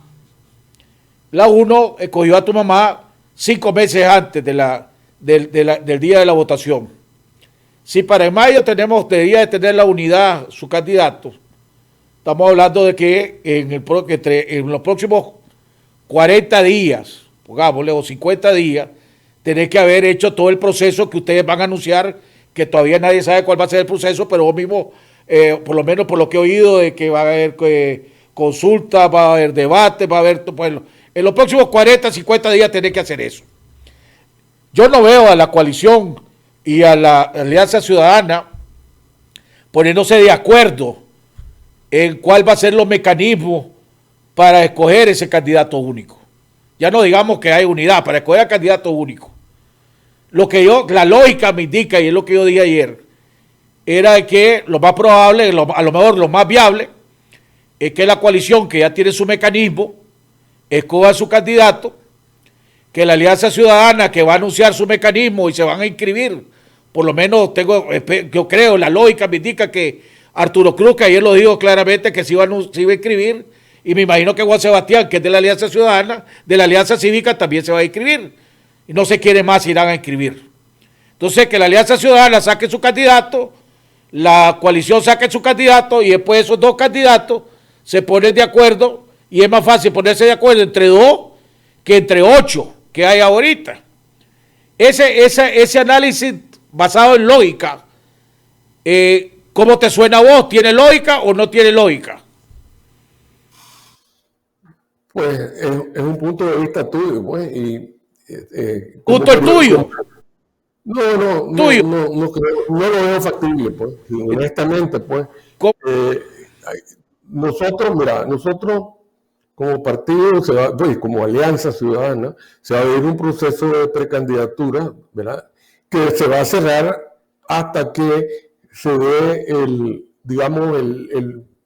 La UNO escogió a tu mamá 5 meses antes del día de la votación. Si para en mayo debería de tener la unidad su candidato, estamos hablando de que en los próximos 40 días, pongámosle, o 50 días, tenés que haber hecho todo el proceso que ustedes van a anunciar, que todavía nadie sabe cuál va a ser el proceso, pero vos mismo, por lo menos por lo que he oído, de que va a haber consulta, va a haber debate, va a haber, pues, en los próximos 40, 50 días tenés que hacer eso. Yo no veo a la coalición y a la Alianza Ciudadana poniéndose de acuerdo en cuál va a ser los mecanismos para escoger ese candidato único. Ya no digamos que hay unidad, para escoger al candidato único. La lógica me indica, y es lo que yo dije ayer, era que lo más probable, a lo mejor lo más viable, es que la coalición, que ya tiene su mecanismo, escoja su candidato, que la Alianza Ciudadana, que va a anunciar su mecanismo y se van a inscribir, por lo menos yo creo, la lógica me indica que Arturo Cruz, que ayer lo dijo claramente que se iba a inscribir, y me imagino que Juan Sebastián, que es de la Alianza Ciudadana, de la Alianza Cívica, también se va a inscribir, y no se quiere más, irán a inscribir. Entonces, que la Alianza Ciudadana saque su candidato, la coalición saque su candidato, y después esos 2 candidatos se ponen de acuerdo, y es más fácil ponerse de acuerdo entre 2 que entre 8 que hay ahorita. Ese análisis basado en lógica, ¿cómo te suena a vos? ¿Tiene lógica o no tiene lógica? Pues es un punto de vista tuyo, pues, y ¿Punto el tuyo? No lo veo factible, pues, honestamente, pues. Nosotros como partido, como Alianza Ciudadana, se va a abrir un proceso de precandidatura, ¿verdad?, que se va a cerrar hasta que se dé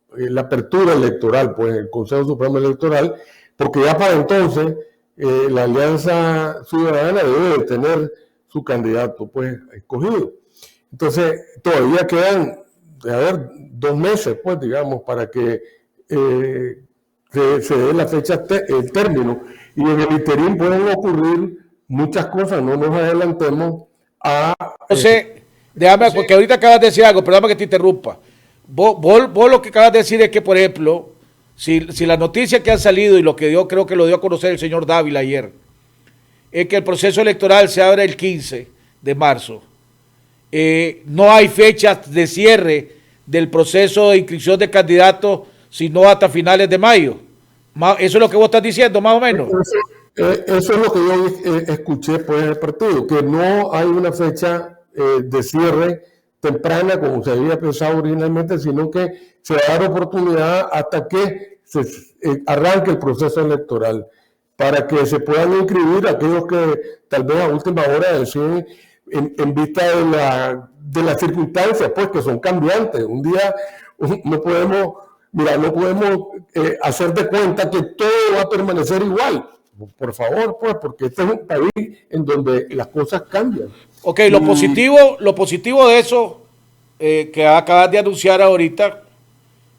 la apertura electoral, pues el Consejo Supremo Electoral, porque ya para entonces la Alianza Ciudadana debe de tener su candidato, pues, escogido. Entonces, todavía quedan, 2 meses, pues, digamos, para que se dé la fecha, el término, y en el interín pueden ocurrir muchas cosas, no nos adelantemos a... Entonces, déjame, porque ahorita acabas de decir algo, perdóname que te interrumpa. Vos lo que acabas de decir es que, por ejemplo, si la noticia que han salido, y lo que yo creo que lo dio a conocer el señor Dávila ayer, es que el proceso electoral se abre el 15 de marzo, no hay fechas de cierre del proceso de inscripción de candidatos, sino hasta finales de mayo. Eso es lo que vos estás diciendo, más o menos. Eso es lo que yo escuché, pues, en el partido, que no hay una fecha de cierre temprana como se había pensado originalmente, sino que se va a dar oportunidad hasta que se arranque el proceso electoral, para que se puedan inscribir aquellos que tal vez a última hora deciden, en vista de las circunstancias, pues, que son cambiantes. Un día no podemos hacer de cuenta que todo va a permanecer igual. Por favor, pues, porque este es un país en donde las cosas cambian. Ok, lo positivo de eso que acabas de anunciar ahorita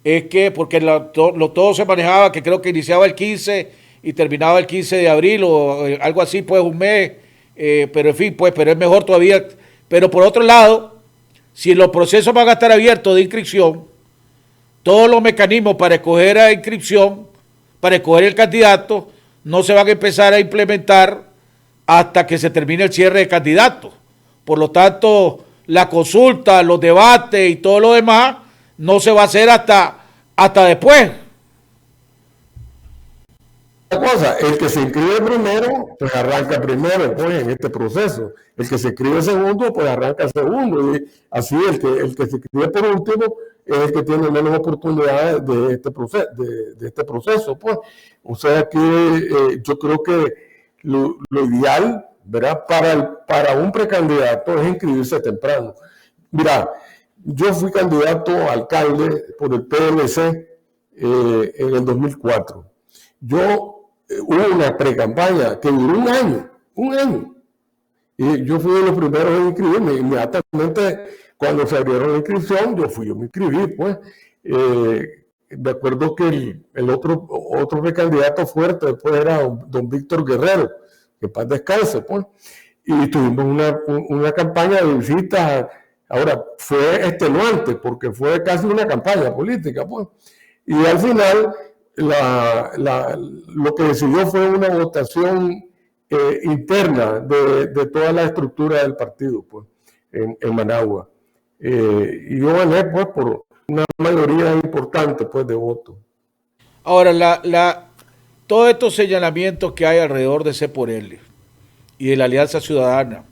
es que, porque todo se manejaba, que creo que iniciaba el 15 y terminaba el 15 de abril o algo así, pues un mes, pero en fin, pues, pero es mejor todavía. Pero por otro lado, si los procesos van a estar abiertos de inscripción, todos los mecanismos para escoger a inscripción, para escoger el candidato, no se van a empezar a implementar hasta que se termine el cierre de candidatos. Por lo tanto, la consulta, los debates y todo lo demás no se va a hacer hasta después. Una cosa, el que se inscribe primero, pues arranca primero, pues, en este proceso. El que se inscribe segundo, pues arranca segundo. Y así el que se inscribe por último es el que tiene menos oportunidades de este proceso, pues. O sea que yo creo que lo ideal, ¿verdad? Para un precandidato es inscribirse temprano. Mira, yo fui candidato a alcalde por el PLC en el 2004. Hubo una pre-campaña que duró un año. Y yo fui de los primeros en inscribirme. Inmediatamente, cuando se abrieron la inscripción, yo me inscribí, pues. De acuerdo que el otro precandidato fuerte después era don Víctor Guerrero, que paz descanse, pues. Y tuvimos una campaña de visitas. Ahora, fue extenuante, porque fue casi una campaña política, pues. Y al final, lo que decidió fue una votación interna de toda la estructura del partido, pues, en Managua. Y yo gané, pues, por una mayoría importante, pues, de votos. Ahora, todos estos señalamientos que hay alrededor de C4L y de la Alianza Ciudadana,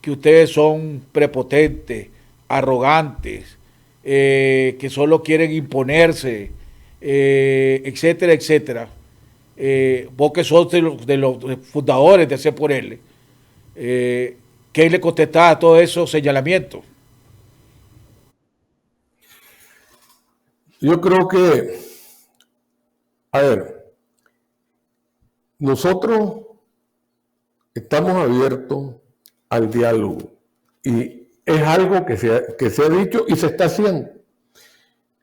que ustedes son prepotentes, arrogantes, que solo quieren imponerse, etcétera, etcétera. Vos que sos de los fundadores de C4L, ¿qué le contestás a todos esos señalamientos? Yo creo que, a ver, nosotros estamos abiertos al diálogo y es algo que se ha dicho y se está haciendo.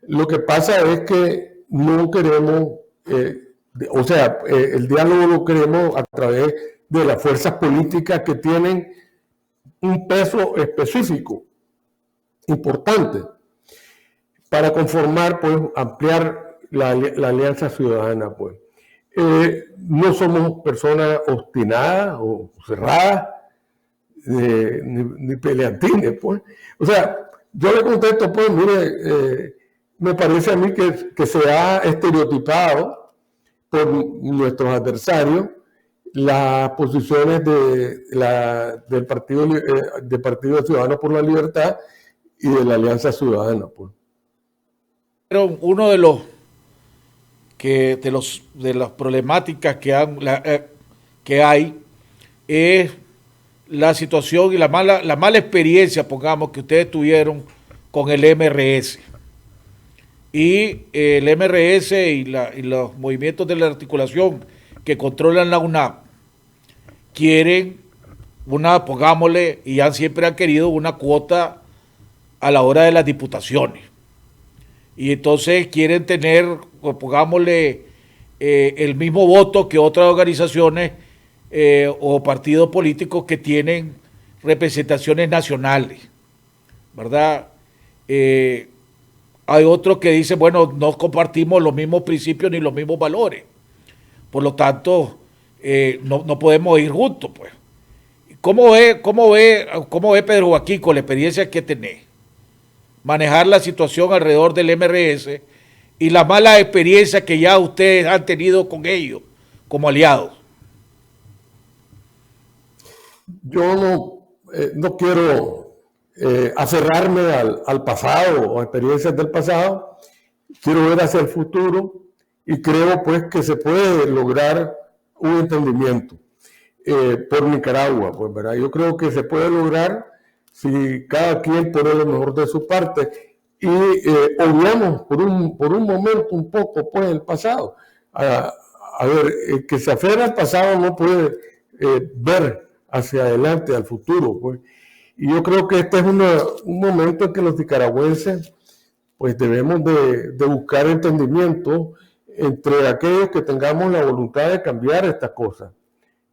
Lo que pasa es que no queremos, el diálogo lo queremos a través de las fuerzas políticas que tienen un peso específico, importante, para conformar, pues, ampliar la Alianza Ciudadana, pues. No somos personas obstinadas o cerradas, ni peleantines, pues. O sea, yo le contesto, pues, mire, me parece a mí que se ha estereotipado por nuestros adversarios las posiciones del Partido Ciudadano por la Libertad y de la Alianza Ciudadana, pues. Pero uno de las problemáticas que hay es la situación y la mala experiencia, pongamos, que ustedes tuvieron con el MRS. Y el MRS y los movimientos de la articulación que controlan la UNAP quieren pongámosle, y siempre han querido una cuota a la hora de las diputaciones. Y entonces quieren tener, pues, pongámosle, el mismo voto que otras organizaciones o partidos políticos que tienen representaciones nacionales, ¿verdad? Hay otros que dicen, bueno, no compartimos los mismos principios ni los mismos valores, por lo tanto, no podemos ir juntos, pues. ¿Cómo ve Pedro Joaquín, con la experiencia que tenés, manejar la situación alrededor del MRS y la mala experiencia que ya ustedes han tenido con ellos como aliados? Yo no quiero aferrarme al pasado o a experiencias del pasado. Quiero ver hacia el futuro y creo, pues, que se puede lograr un entendimiento por Nicaragua, pues, ¿verdad? Yo creo que se puede lograr si cada quien pone lo mejor de su parte y olvidamos por un momento un poco, pues, el pasado. A ver, el que se aferra al pasado no puede ver hacia adelante, al futuro, pues. Y yo creo que este es un momento en que los nicaragüenses, pues debemos de buscar entendimiento entre aquellos que tengamos la voluntad de cambiar estas cosas,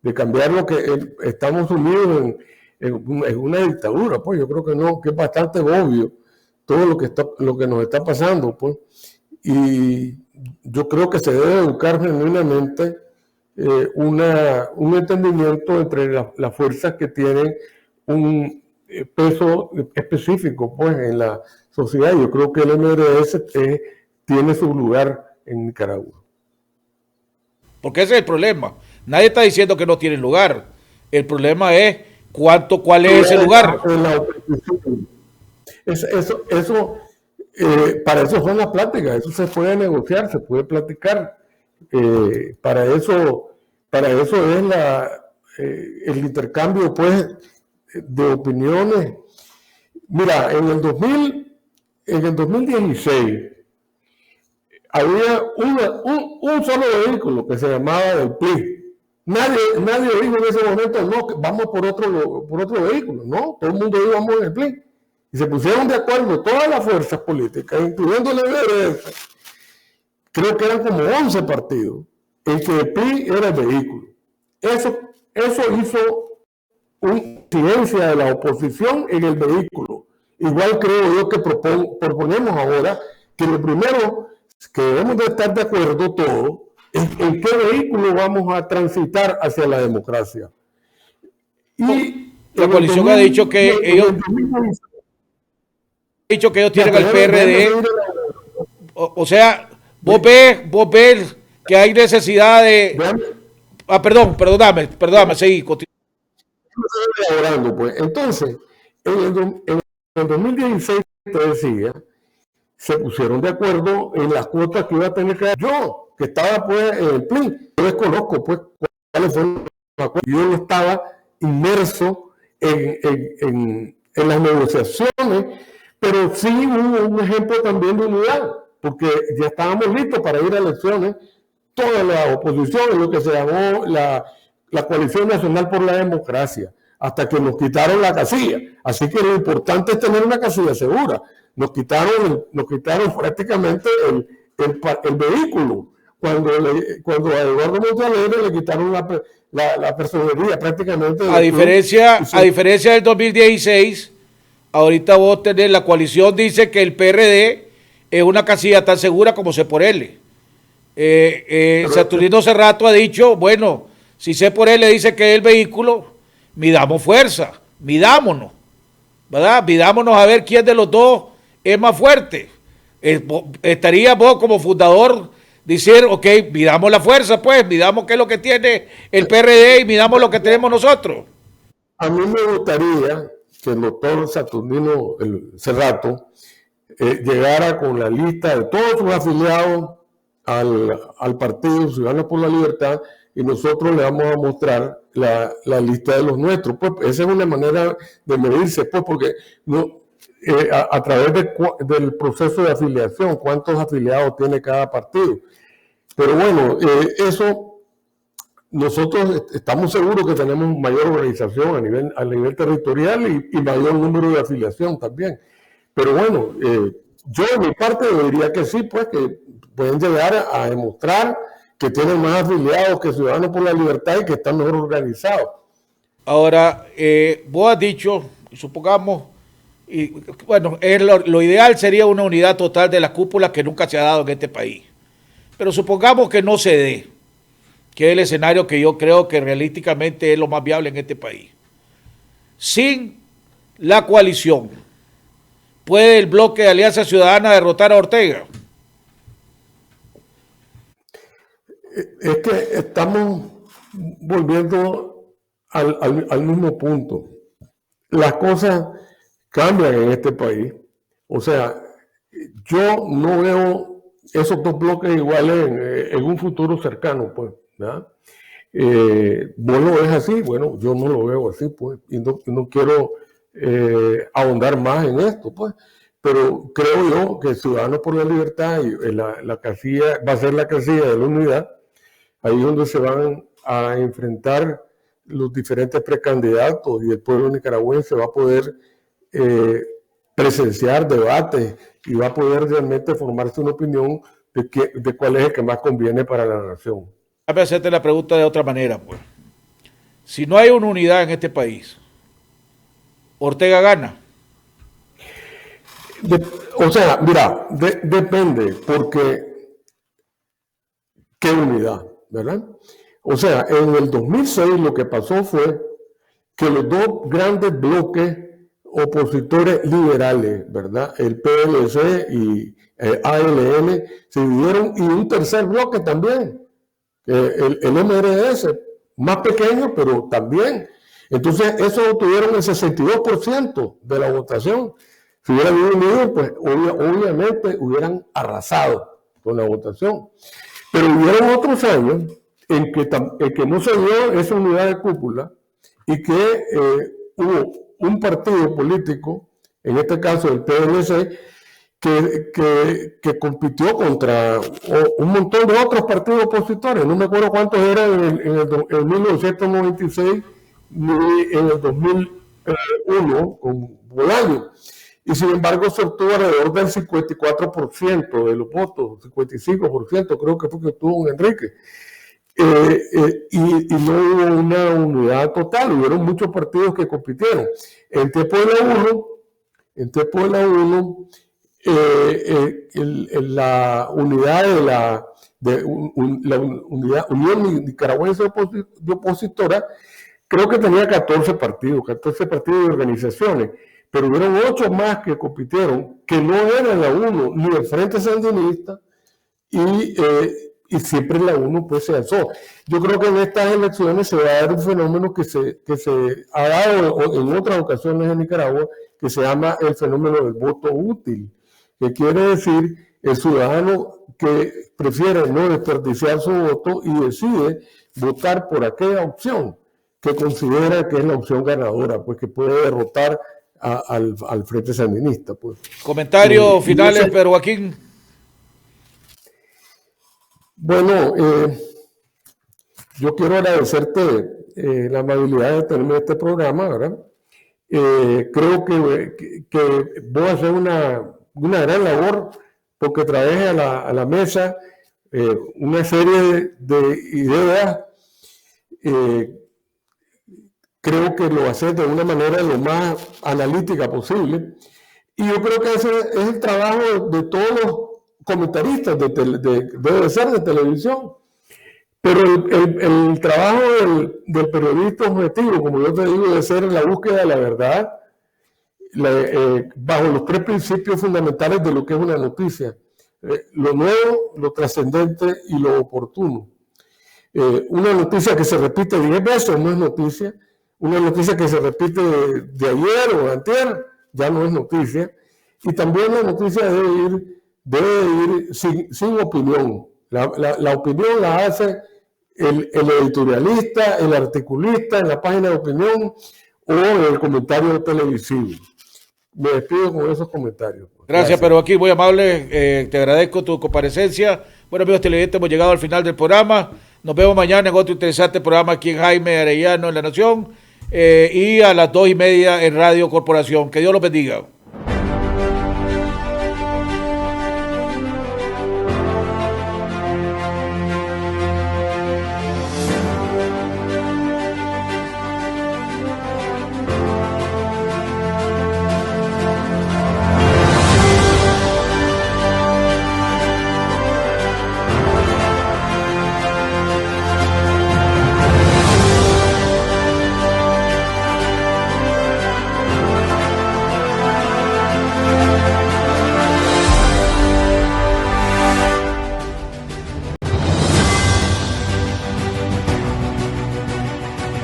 de cambiar lo que estamos sumidos en una dictadura. Pues yo creo que no, que es bastante obvio todo lo que nos está pasando, pues. Y yo creo que se debe educar genuinamente un entendimiento entre las fuerzas que tienen un peso específico, pues, en la sociedad. Yo creo que el MRS tiene su lugar en Nicaragua. Porque ese es el problema. Nadie está diciendo que no tiene lugar. El problema es cuál es ese lugar. En la oposición. Para eso son las pláticas, eso se puede negociar, se puede platicar. Para eso es el intercambio, pues, de opiniones. Mira, en el 2016 había un solo vehículo que se llamaba del PLI. Nadie dijo en ese momento, no, que vamos por otro vehículo. No, todo el mundo íbamos en el PLI. Y se pusieron de acuerdo todas las fuerzas políticas, incluyendo el MRS, creo que eran como 11 partidos, en que el PLI era el vehículo. Eso hizo una incidencia de la oposición en el vehículo. Igual creo yo que proponemos ahora que lo primero que debemos de estar de acuerdo todos es en qué vehículo vamos a transitar hacia la democracia. Y la coalición ha dicho que ellos tienen el PRD. O sea, vos ves que hay necesidad de... Perdóname, seguí. Pues. Entonces, en el 2016, te decía, se pusieron de acuerdo en las cuotas que iba a tener que dar. Yo, que estaba pues en el PLI, yo desconozco pues cuáles fueron los acuerdos. Yo no estaba inmerso en las negociaciones, pero sí hubo un ejemplo también de unidad, porque ya estábamos listos para ir a elecciones, toda la oposición, lo que se llamó la Coalición Nacional por la Democracia, hasta que nos quitaron la casilla. Así que lo importante es tener una casilla segura. Nos quitaron prácticamente el vehículo. Cuando a Eduardo Montalegre le quitaron la personería prácticamente. A diferencia del 2016, ahorita vos tenés, la coalición dice que el PRD es una casilla tan segura como C por L. Saturnino Cerrato ha dicho, bueno, si C por L dice que es el vehículo, midamos fuerza, midámonos, ¿verdad? Midámonos a ver quién de los dos es más fuerte. Estaría vos como fundador decir, ok, midamos la fuerza, pues, midamos qué es lo que tiene el PRD y midamos lo que tenemos nosotros. A mí me gustaría que el doctor Saturnino Cerrato llegara con la lista de todos sus afiliados al Partido Ciudadanos por la Libertad, y nosotros le vamos a mostrar la lista de los nuestros. Pues esa es una manera de medirse, pues, porque no, a través del proceso de afiliación, cuántos afiliados tiene cada partido. Pero bueno, eso nosotros estamos seguros que tenemos mayor organización a nivel territorial y mayor número de afiliación también. Pero bueno, yo de mi parte diría que sí, pues que pueden llegar a demostrar que tienen más afiliados que Ciudadanos por la Libertad y que están mejor organizados. Ahora, vos has dicho, supongamos, y bueno, lo ideal sería una unidad total de las cúpulas que nunca se ha dado en este país. Pero supongamos que no se dé, que es el escenario que yo creo que realísticamente es lo más viable en este país. Sin la coalición, ¿puede el bloque de Alianza Ciudadana derrotar a Ortega? Es que estamos volviendo al mismo punto. Las cosas cambian en este país. O sea, yo no veo esos dos bloques iguales en un futuro cercano, pues, ¿verdad? Vos lo ves así, bueno, yo no lo veo así, pues, y no quiero ahondar más en esto, pues. Pero creo yo que Ciudadanos por la Libertad y la casilla va a ser la casilla de la unidad. Ahí es donde se van a enfrentar los diferentes precandidatos y el pueblo nicaragüense va a poder presenciar debates y va a poder realmente formarse una opinión de cuál es el que más conviene para la nación. Déjame hacerte la pregunta de otra manera, pues. Si no hay una unidad en este país, ¿Ortega gana? O sea, mira, depende, porque ¿qué unidad? ¿Verdad? O sea, en el 2006 lo que pasó fue que los dos grandes bloques opositores liberales, ¿verdad? El PLC y ALN se dividieron, y un tercer bloque también, el MRS, más pequeño, pero también. Entonces, esos tuvieron el 62% de la votación. Si hubieran unido, pues obviamente hubieran arrasado con la votación. Pero hubieron otros años en que no se dio esa unidad de cúpula y que hubo un partido político, en este caso el PLC, que compitió contra un montón de otros partidos opositores. No me acuerdo cuántos eran en 1996 ni en el 2001 con Bolaño. Y sin embargo se obtuvo alrededor del 54% de los votos, 55% creo que fue que obtuvo Enrique. Y no hubo una unidad total, hubieron muchos partidos que compitieron. En tiempo de la 1, la unidad de la unidad Unión Nicaragüense de Opositora, creo que tenía 14 partidos de organizaciones, pero hubieron 8 más que compitieron, que no eran la 1 ni el Frente Sandinista, y siempre la 1 pues se alzó. Yo creo que en estas elecciones se va a dar un fenómeno que se ha dado en otras ocasiones en Nicaragua, que se llama el fenómeno del voto útil, que quiere decir el ciudadano que prefiere no desperdiciar su voto y decide votar por aquella opción que considera que es la opción ganadora, pues que puede derrotar al Frente Sandinista. Pues. Comentarios finales, Pedro Joaquín. Bueno, yo quiero agradecerte la amabilidad de tenerme en este programa, ¿verdad? Creo que voy a hacer una gran labor porque traje a la mesa una serie de ideas. Creo que lo haces de una manera lo más analítica posible, y yo creo que ese es el trabajo de todos los comentaristas, debe ser de televisión, pero el trabajo del periodista objetivo, como yo te digo, debe ser la búsqueda de la verdad, bajo los 3 principios fundamentales de lo que es una noticia: lo nuevo, lo trascendente y lo oportuno. Una noticia que se repite 10 veces no es noticia. Una noticia que se repite de ayer o de antier ya no es noticia. Y también la noticia debe ir sin opinión. La opinión la hace el editorialista, el articulista en la página de opinión o el comentario televisivo. Me despido con esos comentarios. Gracias, pero aquí muy amable, te agradezco tu comparecencia. Bueno, amigos televidentes, hemos llegado al final del programa. Nos vemos mañana en otro interesante programa aquí en Jaime Arellano en La Nación, y a las 2:30 en Radio Corporación. Que Dios los bendiga.